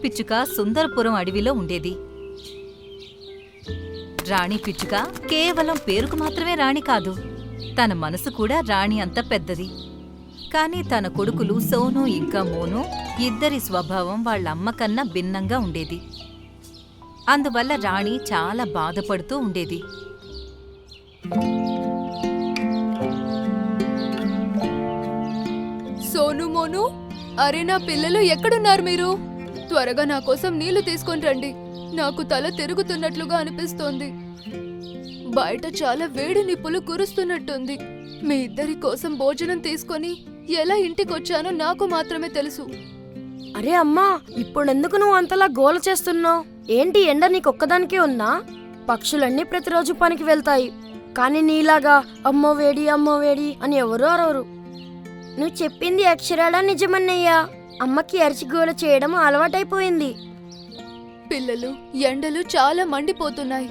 పిచ్చుక సుందరపురం అడవిలో ఉండేది. రాణి పిచ్చుక కేవలం పేరుకు మాత్రమే రాణి కాదు, తన మనసు కూడా రాణి అంత పెద్దది. కాని తన కొడుకులు సోను ఇంకా మోను ఇద్దరి స్వభావం వాళ్ళమ్మ కన్నా భిన్నంగా ఉండేది. అందువల్ల రాణి చాలా బాధపడుతూ ఉండేది. సోను మోను, అరే నా పిల్లలు ఎక్కడున్నారు మీరు? త్వరగా నా కోసం నీళ్లు తీసుకొని రండి. నాకు తల తిరుగుతున్నట్లుగా అనిపిస్తోంది. బయట చాలా వేడి నిప్పులు కురుస్తున్నట్టుంది. మీ ఇద్దరి కోసం భోజనం తీసుకొని ఎలా ఇంటికొచ్చానో నాకు మాత్రమే తెలుసు. అరే అమ్మా, ఇప్పుడెందుకు నువ్వు అంతలా గోల చేస్తున్నావు? ఏంటి ఎండ నీకొక్కదానికే ఉన్నా? పక్షులన్నీ ప్రతిరోజు పనికి వెళ్తాయి, కానీ నీలాగా అమ్మో వేడి అని ఎవరూ అరవరు. నువ్వు చెప్పింది అక్షరాలా నిజమన్నయ్యా. అమ్మకి అరిచి గోల చేయడం అలవాటైపోయింది. పిల్లలు, ఎండలు చాలా మండిపోతున్నాయి.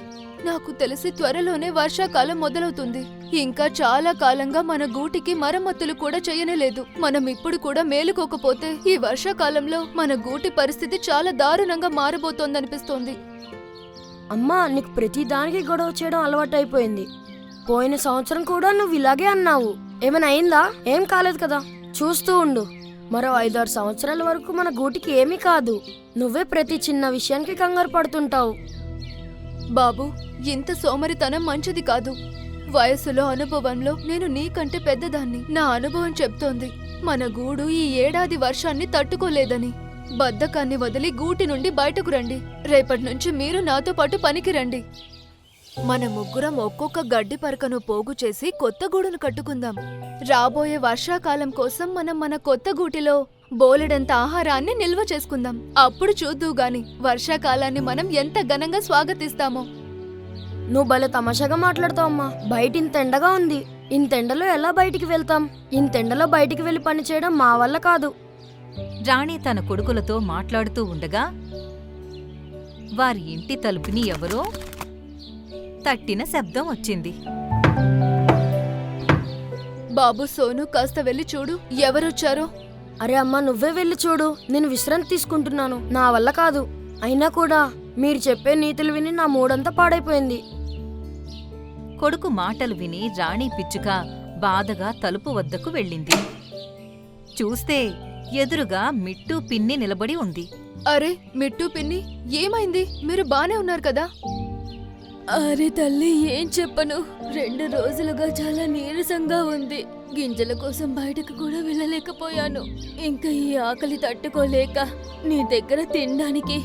నాకు తెలిసి త్వరలోనే వర్షాకాలం మొదలవుతుంది. ఇంకా చాలా కాలంగా మన గూటికి మరమ్మతులు కూడా చేయనేలేదు. మనం ఇప్పుడు కూడా మేలుకోకపోతే ఈ వర్షాకాలంలో మన గూటి పరిస్థితి చాలా దారుణంగా మారబోతోందనిపిస్తోంది. అమ్మా, నీకు ప్రతిదానికి గొడవ చేయడం అలవాటైపోయింది. పోయిన సంవత్సరం కూడా నువ్వు ఇలాగే అన్నావు. ఏమైనా అయిందా? ఏం కాలేదు కదా. చూస్తూ ఉండు, మరో 5-6 సంవత్సరాల వరకు మన గూటికి ఏమీ కాదు. నువ్వే ప్రతి చిన్న విషయానికి కంగారు పడుతుంటావు. బాబు, ఇంత సోమరితనం మంచిది కాదు. వయసులో, అనుభవంలో నేను నీకంటే పెద్దదాన్ని. నా అనుభవం చెప్తోంది మన గూడు ఈ ఏడాది వర్షాన్ని తట్టుకోలేదని. బద్ధకాన్ని వదిలి గూటి నుండి బయటకు రండి. రేపటి నుంచి మీరు నాతో పాటు పనికి రండి. మన ముగ్గురం ఒక్కొక్క గడ్డి పరకను పోగు చేసి కొత్త గూడును కట్టుకుందాం. రాబోయే వర్షాకాలం కోసం మనం మన కొత్త గూటిలో బోలెడంత ఆహారాన్ని నిల్వ చేసుకుందాం. అప్పుడు చూద్దువు గాని వర్షాకాలాన్ని మనం ఎంత ఘనంగా స్వాగతిస్తామో. నువ్వు భలే తమాషాగా మాట్లాడతావమ్మా. బయట ఇంత ఎండగా ఉంది. ఇంతెండలో ఎలా బయటికి వెళ్తాం? ఇంతెండలో బయటికి వెళ్లి పని చేయడం మా వల్ల కాదు. రాణి తన కొడుకులతో మాట్లాడుతూ ఉండగా వారి ఇంటి తలుపుని ఎవరో తట్టిన శబ్దం వచ్చింది. బాబు, సోను, కాస్త వెళ్ళి చూడు ఎవరొచ్చారో. అరే అమ్మా, నువ్వే వెళ్ళి చూడు. నేను విశ్రాంతి తీసుకుంటున్నాను, నా వల్ల కాదు. అయినా కూడా మీరు చెప్పే నీతులు విని నా మూడంతా పాడైపోయింది. కొడుకు మాటలు విని రాణి పిచ్చుక బాధగా తలుపు వద్దకు వెళ్ళింది. చూస్తే ఎదురుగా మిట్టు పిన్ని నిలబడి ఉంది. అరే మిట్టు పిన్ని, ఏమైంది? మీరు బానే ఉన్నారు కదా? అరే తల్లి, ఏం చెప్పను. 2 రోజులుగా చాలా నీరసంగా ఉంది. గింజల కోసం బయటకు కూడా వెళ్ళలేకపోయాను. ఇంకా ఈ ఆకలి తట్టుకోలేక నీ దగ్గర తినడానికి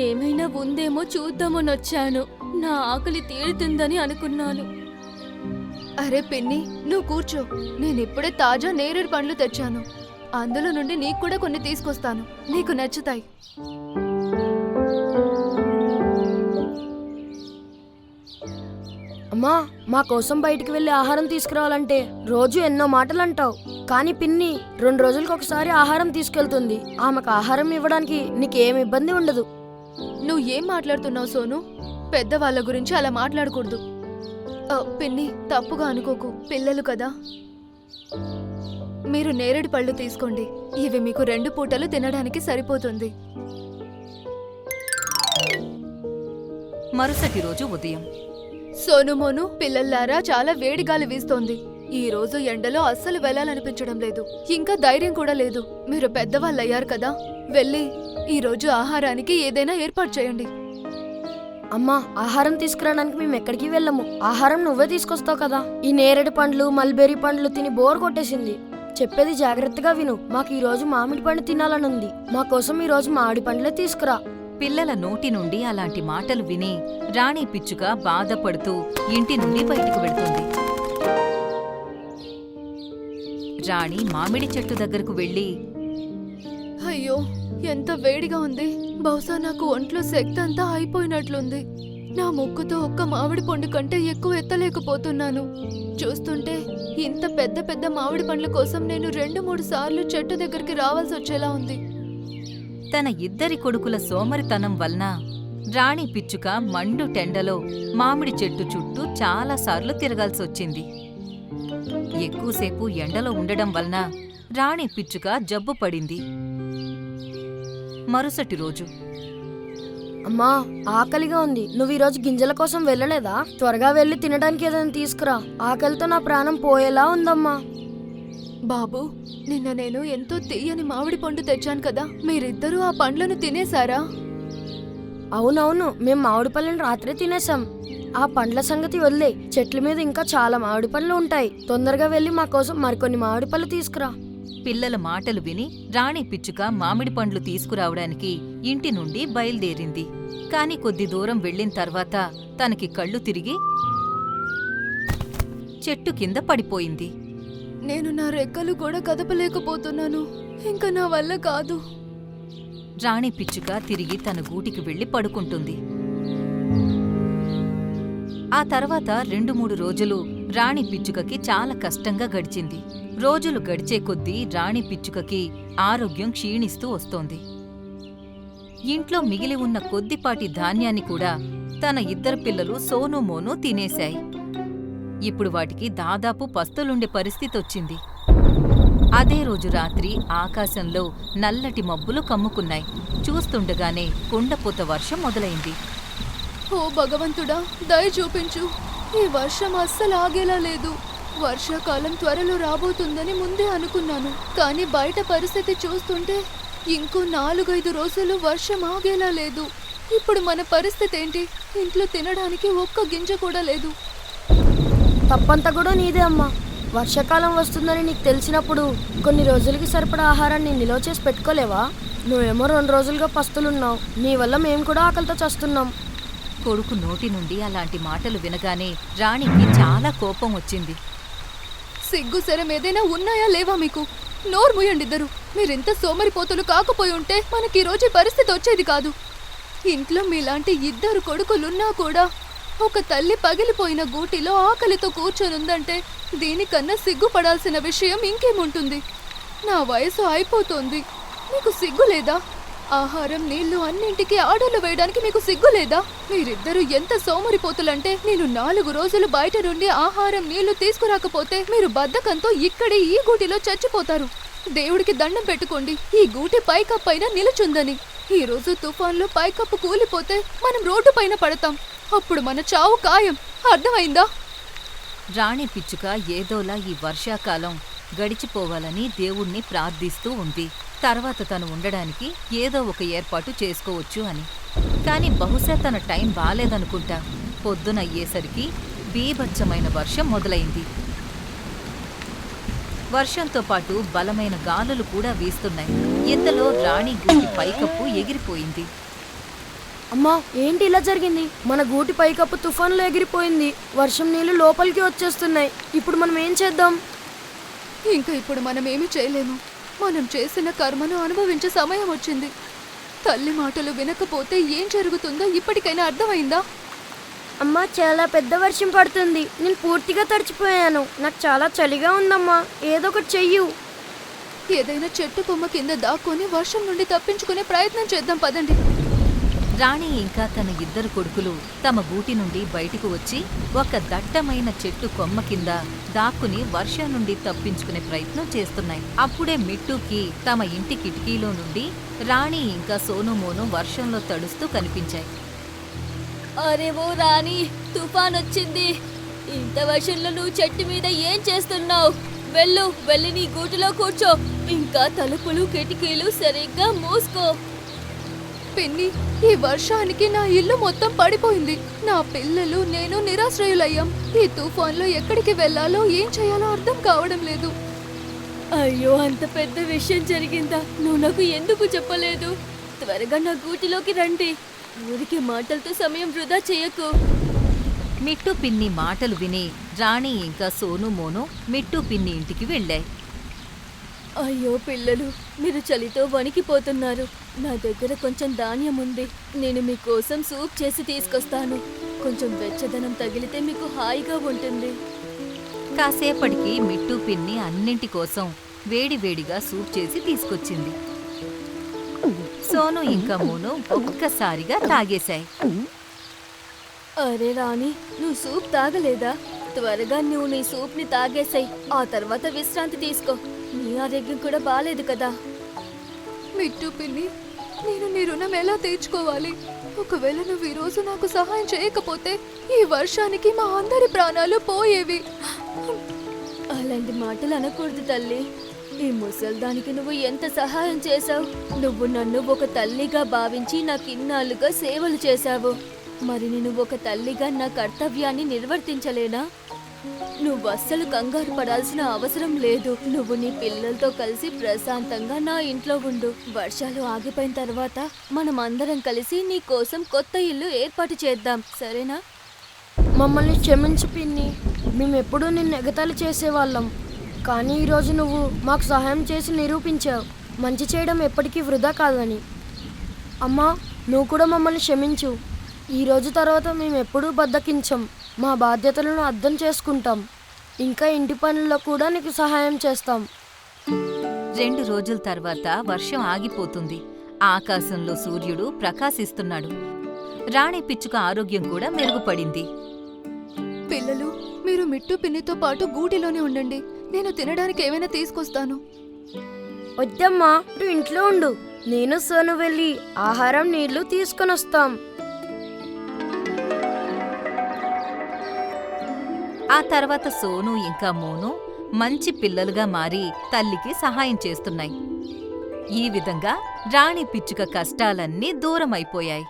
ఏమైనా ఉందేమో చూద్దామనొచ్చాను. నా ఆకలి తీరుతుందని అనుకున్నాను. అరే పిన్ని, నువ్వు కూర్చో. నేనిప్పుడే తాజా నేరేడు పండ్లు తెచ్చాను. అందులో నుండి నీకు కూడా కొన్ని తీసుకొస్తాను. నీకు నచ్చుతాయి. అమ్మా, మా కోసం బయటికి వెళ్ళి ఆహారం తీసుకురావాలంటే రోజు ఎన్నో మాటలు అంటావు. కానీ పిన్ని 2 రోజులకు ఒకసారి ఆహారం తీసుకెళ్తుంది. ఆమెకు ఆహారం ఇవ్వడానికి నీకేం ఇబ్బంది ఉండదు. నువ్వు ఏం మాట్లాడుతున్నావు సోను? పెద్దవాళ్ళ గురించి అలా మాట్లాడకూడదు. పిన్ని, తప్పుగా అనుకోకు. పిల్లలు కదా. మీరు నేరేడు పళ్ళు తీసుకోండి. ఇవి మీకు 2 పూటలు తినడానికి సరిపోతుంది. మరుసటి రోజు ఉదయం. సోనుమోను, పిల్లల్లారా, చాలా వేడిగాలి వీస్తోంది. ఈ రోజు ఎండలో అస్సలు వెళ్లాలనిపించడం లేదు. ఇంకా ధైర్యం కూడా లేదు. మీరు పెద్దవాళ్ళయ్యారు కదా, వెళ్ళి ఈరోజు ఆహారానికి ఏదైనా ఏర్పాటు చేయండి. అమ్మా, ఆహారం తీసుకురావడానికి మేము ఎక్కడికి వెళ్ళము. ఆహారం నువ్వే తీసుకొస్తావు కదా. ఈ నేరేడు పండ్లు, మల్బెర్రీ పండ్లు తిని బోర్ కొట్టేసింది. చెప్పేది జాగ్రత్తగా విను. మాకు ఈ రోజు మామిడి పండు తినాలనుంది. మా కోసం ఈ రోజు మామిడి పండ్లే తీసుకురా. పిల్లల నోటి నుండి అలాంటి మాటలు విని రాణి పిచ్చుక బాధపడుతూ ఇంటి నుండి బయటకు వెళ్తుంది. రాణి మామిడి చెట్టు దగ్గరకు వెళ్లి, అయ్యో, ఎంత వేడిగా ఉంది. బహుశా నాకు ఒంట్లో శక్తి అంతా అయిపోయినట్లుంది. నా ముక్కుతో ఒక్క మామిడి పండు కంటే ఎక్కువ ఎత్తలేకపోతున్నాను. చూస్తుంటే ఇంత పెద్ద పెద్ద మామిడి పండ్ల కోసం నేను 2-3 సార్లు చెట్టు దగ్గరికి రావాల్సి వచ్చేలా ఉంది. తన ఇద్దరి కొడుకుల సోమరితనం వలన రాణి పిచ్చుక మండు టెండలో మామిడి చెట్టు చుట్టూ చాలాసార్లు తిరగాల్సొచ్చింది. ఎక్కువసేపు ఎండలో ఉండడం వలన రాణి పిచ్చుక జబ్బు పడింది. మరుసటి రోజు అమ్మా ఆకలిగా ఉంది, నువ్వు ఈరోజు గింజల కోసం వెళ్ళలేదా? త్వరగా వెళ్ళి తినడానికి ఏదైనా తీసుకురా, ఆకలితో నా ప్రాణం పోయేలా ఉందమ్మా. బాబు, నిన్న నేను ఎంతో తీయని మామిడి పండు తెచ్చాను కదా, మీరిద్దరూ ఆ పండ్లను తినేశారా? అవునవును, మేం మామిడి పళ్ళని రాత్రే తినేసాం. ఆ పండ్ల సంగతి వదిలే, చెట్ల మీద ఇంకా చాలా మామిడి పళ్ళు ఉంటాయి. తొందరగా వెళ్ళి మా కోసం మరికొన్ని మామిడి పళ్ళు తీసుకురా. పిల్లల మాటలు విని రాణి పిచ్చుక మామిడి పండ్లు తీసుకురావడానికి ఇంటి నుండి బయలుదేరింది. కాని కొద్ది దూరం వెళ్ళిన తర్వాత తనకి కళ్ళు తిరిగి చెట్టు కింద పడిపోయింది. నేను నా రెక్కలు కూడా కదపలేకపోతున్నాను, ఇంకా నా వల్ల కాదు. రాణి పిచ్చుక తిరిగి తన గూటికి వెళ్లి పడుకుంటుంది. ఆ తర్వాత 2-3 రోజులు రాణి పిచ్చుకకి చాలా కష్టంగా గడిచింది. రోజులు గడిచే కొద్దీ రాణి పిచ్చుకకి ఆరోగ్యం క్షీణిస్తూ వస్తోంది. ఇంట్లో మిగిలి ఉన్న కొద్దిపాటి ధాన్యాన్ని కూడా తన ఇద్దరు పిల్లలు సోను మోను తినేశాయి. ఇప్పుడు వాటికి దాదాపు పస్తులుండే పరిస్థితొచ్చింది. అదే రోజు రాత్రి ఆకాశంలో నల్లటి మబ్బులు కమ్ముకున్నాయి. చూస్తుండగానే కుండపోత వర్షం మొదలైంది. ఓ భగవంతుడా, దయ చూపించు. ఈ వర్షం అస్సలు ఆగేలా లేదు. వర్షాకాలం త్వరలో రాబోతుందని ముందే అనుకున్నాను, కానీ బయట పరిస్థితి చూస్తుంటే ఇంకో 4-5 రోజులు వర్షం ఆగేలా లేదు. ఇప్పుడు మన పరిస్థితి ఏంటి? ఇంట్లో తినడానికి ఒక్క గింజ కూడా లేదు. తప్పంతా కూడా నీదే అమ్మా. వర్షాకాలం వస్తుందని నీకు తెలిసినప్పుడు కొన్ని రోజులకి సరిపడా ఆహారాన్ని నిల్వ చేసి పెట్టుకోలేవా? నువ్వేమో 2 రోజులుగా పస్తులున్నావు, నీ వల్ల మేము కూడా ఆకలితో చస్తున్నాం. కొడుకు నోటి నుండి అలాంటి మాటలు వినగానే రాణికి చాలా కోపం వచ్చింది. సిగ్గు శరం ఏదైనా ఉన్నాయా లేవా మీకు? నోరు ముయ్యండిద్దరు. మీరింత సోమరిపోతులు కాకపోయి ఉంటే మనకి ఈ రోజు పరిస్థితి వచ్చేది కాదు. ఇంట్లో మీలాంటి 2 కొడుకులున్నా కూడా ఒక తల్లి పగిలిపోయిన గూటిలో ఆకలితో కూర్చొనుందంటే దీనికన్నా సిగ్గుపడాల్సిన విషయం ఇంకేముంటుంది? నా వయసు అయిపోతోంది, మీకు సిగ్గు లేదా? ఆహారం, నీళ్లు అన్నింటికీ ఆర్డర్లు వేయడానికి మీకు సిగ్గు లేదా? మీరిద్దరూ ఎంత సోమరిపోతులంటే నేను 4 రోజులు బయట నుండి ఆహారం, నీళ్లు తీసుకురాకపోతే మీరు బద్ధకంతో ఇక్కడే ఈ గూటిలో చచ్చిపోతారు. దేవుడికి దండం పెట్టుకోండి, ఈ గూటి పైకప్పైన నిలుచుందని. ఈ రోజు తుఫాన్లో పైకప్పు కూలిపోతే మనం రోడ్డు పైన పడతాం. అప్పుడు మన చావు ఖాయం. అర్థమైందా? రాణి పిచ్చుక ఏదోలా ఈ వర్షాకాలం గడిచిపోవాలని దేవుణ్ణి ప్రార్థిస్తూ ఉంది. తర్వాత తను ఉండడానికి ఏదో ఒక ఏర్పాటు చేసుకోవచ్చు అని. కాని బహుశా తన టైం బాలేదనుకుంటా. పొద్దునయ్యేసరికి బీభత్సమైన వర్షం మొదలైంది. వర్షంతో పాటు బలమైన గాలులు కూడా వీస్తున్నాయి. ఇంతలో రాణి గూటి పైకప్పు ఎగిరిపోయింది. అమ్మా, ఏంటి ఇలా జరిగింది? మన గూటి పైకప్పు తుఫాన్లో ఎగిరిపోయింది. వర్షం నీళ్లు లోపలికి వచ్చేస్తున్నాయి. ఇప్పుడు మనం ఏం చేద్దాం? ఇంకా ఇప్పుడు మనం ఏమీ చేయలేము. మనం చేసిన కర్మను అనుభవించే సమయం వచ్చింది. తల్లి మాటలు వినకపోతే ఏం జరుగుతుందో ఇప్పటికైనా అర్థమైందా? అమ్మా, చాలా పెద్ద వర్షం పడుతుంది. నేను పూర్తిగా తడిచిపోయాను. నాకు చాలా చలిగా ఉందమ్మా, ఏదో ఒకటి చెయ్యు. ఏదైనా చెట్టు కొమ్మ కింద దాక్కొని వర్షం నుండి తప్పించుకునే ప్రయత్నం చేద్దాం, పదండి. రాణి ఇంకా తన 2 కొడుకులు తమ గూటి నుండి బయటికి వచ్చి ఒక దట్టమైన చెట్టు కొమ్మ కింద దాక్కుని వర్షం నుండి తప్పించుకునే ప్రయత్నం చేస్తున్నాయి. అప్పుడే మిట్టుకి తమ ఇంటి కిటికీలో నుండి రాణి ఇంకా సోనుమోను వర్షంలో తడుస్తూ కనిపించాయి. అరే ఓ రాణి, తుఫాన్ వచ్చింది. ఇంత వర్షంలో నువ్వు చెట్టు మీద ఏం చేస్తున్నావు? వెళ్ళి నీ గూటిలో కూర్చో. ఇంకా తలుపులు కిటికీలు సరిగ్గా మూసుకో. పిన్ని, ఈ వర్షానికి నా ఇల్లు మొత్తం పడిపోయింది. నా పిల్లలు, నేను నిరాశ్రయులయ్యాం. ఈ తుఫాన్లో ఎక్కడికి వెళ్ళాలో ఏం చేయాలో అర్థం కావడం లేదు. అయ్యో, అంత పెద్ద విషయం జరిగిందా? నువ్వు నాకు ఎందుకు చెప్పలేదు? త్వరగా నా గూటిలోకి రండి. ఊరికి మాటలతో సమయం వృధా చేయకు. మిట్టు పిన్ని మాటలు విని రాణి ఇంకా సోనుమోను మిట్టు పిన్ని ఇంటికి వెళ్ళాయి. అయ్యో పిల్లలు, మీరు చలితో వణికిపోతున్నారు. నా దగ్గర కొంచెం ధాన్యం ఉంది. నేను మీకోసం సూప్ చేసి తీసుకొస్తాను. కొంచెం వెచ్చదనం తగిలితే మీకు హాయిగా ఉంటుంది. కాసేపటికి మిట్టు పిన్ని అన్నింటి కోసం వేడివేడిగా సూప్ చేసి తీసుకొచ్చింది. సోను ఇంకా మోను ఒక్కసారిగా తాగేశాయి. అరే రాణి, నువ్వు సూప్ తాగలేదా? త్వరగా నువ్వు నీ సూప్ని తాగేసాయి. ఆ తర్వాత విశ్రాంతి తీసుకో. నీ ఆరోగ్యం కూడా బాలేదు కదా. మిట్టు పిన్ని, నేను నీ రుణం ఎలా తీర్చుకోవాలి? ఒకవేళ నువ్వు ఈ రోజు నాకు సహాయం చేయకపోతే ఈ వర్షానికి మా అందరి ప్రాణాలు పోయేవి. అలాంటి మాటలు అనకూడదు తల్లి. ఈ ముసల్దానికి నువ్వు ఎంత సహాయం చేశావు. నువ్వు నన్ను ఒక తల్లిగా భావించి నాకు ఇన్నాళ్ళుగా సేవలు చేశావు. మరి నేను ఒక తల్లిగా నా కర్తవ్యాన్ని నిర్వర్తించలేనా? నువ్వు అస్సలు కంగారు పడాల్సిన అవసరం లేదు. నువ్వు నీ పిల్లలతో కలిసి ప్రశాంతంగా నా ఇంట్లో ఉండు. వర్షాలు ఆగిపోయిన తర్వాత మనం అందరం కలిసి నీ కోసం కొత్త ఇల్లు ఏర్పాటు చేద్దాం, సరేనా? మమ్మల్ని క్షమించు పిన్ని. మేమెప్పుడూ నిన్ను ఎగతాళి చేసేవాళ్ళం, కానీ ఈరోజు నువ్వు మాకు సహాయం చేసి నిరూపించావు మంచి చేయడం ఎప్పటికీ వృధా కాదని. అమ్మా, నువ్వు కూడా మమ్మల్ని క్షమించు. ఈ రోజు తర్వాత మేము ఎప్పుడూ బద్దకించం. మా బాధ్యతలను అర్థం చేసుకుంటాం. ఇంకా ఇంటి పనుల్లో కూడా నీకు సహాయం చేస్తాం. 2 రోజుల తర్వాత వర్షం ఆగిపోతుంది. ఆకాశంలో సూర్యుడు ప్రకాశిస్తున్నాడు. రాణి పిచ్చుక ఆరోగ్యం కూడా మెరుగుపడింది. పిల్లలు, మీరు మిట్టు పిన్నితో పాటు గూటిలోనే ఉండండి. నేను తినడానికి ఏమైనా తీసుకొస్తాను. వద్దమ్మా, నువ్వు ఇంట్లో ఉండు. నేను సోను వెళ్ళి ఆహారం నీళ్లు తీసుకొని వస్తాం. ఆ తర్వాత సోను ఇంకా మోను మంచి పిల్లలుగా మారి తల్లికి సహాయం చేస్తున్నాయి. ఈ విధంగా రాణి పిచ్చుక కష్టాలన్నీ దూరమైపోయాయి.